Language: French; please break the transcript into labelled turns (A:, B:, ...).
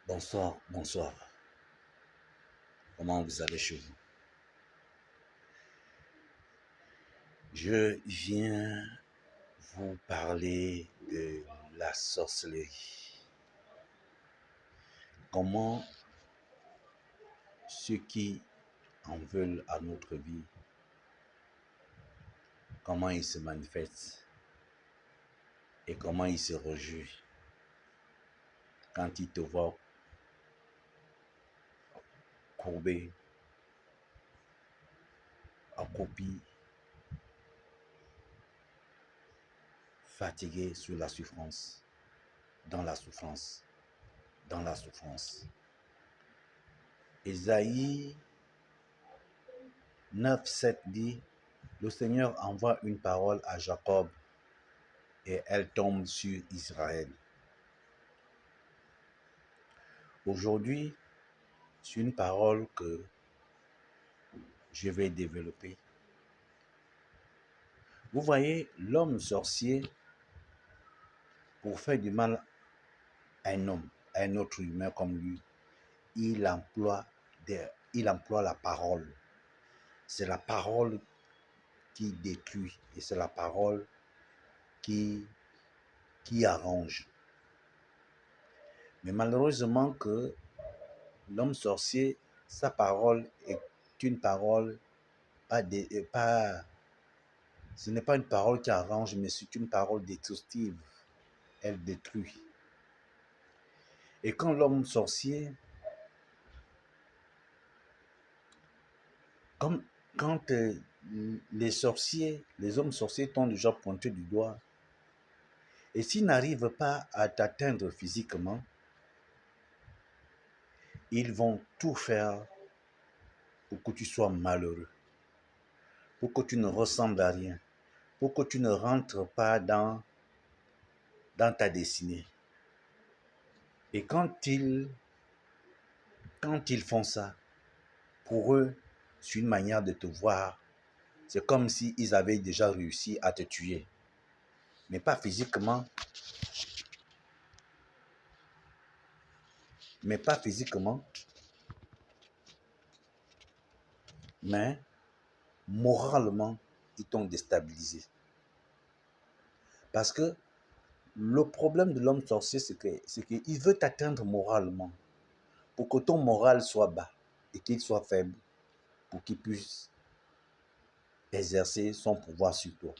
A: Bonsoir, bonsoir. Comment vous allez chez vous? Je viens vous parler de la sorcellerie. Comment ceux qui en veulent à notre vie, comment ils se manifestent et comment ils se réjouissent quand ils te voient courbé, accroupi, fatigué sur la souffrance, dans la souffrance, dans la souffrance. Ésaïe 9:7 dit, le Seigneur envoie une parole à Jacob et elle tombe sur Israël. Aujourd'hui, c'est une parole que je vais développer. Vous voyez, l'homme sorcier, pour faire du mal à un homme, à un autre humain comme lui, il emploie la parole. C'est la parole qui détruit et c'est la parole qui arrange. Mais malheureusement que l'homme sorcier, sa parole est une parole ce n'est pas une parole qui arrange, mais c'est une parole destructive. Elle détruit. Et quand l'homme sorcier, quand les sorciers, les hommes sorciers t'ont déjà pointé du doigt, et s'ils n'arrivent pas à t'atteindre physiquement, ils vont tout faire pour que tu sois malheureux, pour que tu ne ressembles à rien, pour que tu ne rentres pas dans ta destinée. Et quand ils font ça, pour eux, c'est une manière de te voir. C'est comme s'ils avaient déjà réussi à te tuer. Mais pas physiquement. Mais moralement, ils t'ont déstabilisé. Parce que le problème de l'homme sorcier, c'est qu'il veut t'atteindre moralement. Pour que ton moral soit bas et qu'il soit faible. Pour qu'il puisse exercer son pouvoir sur toi.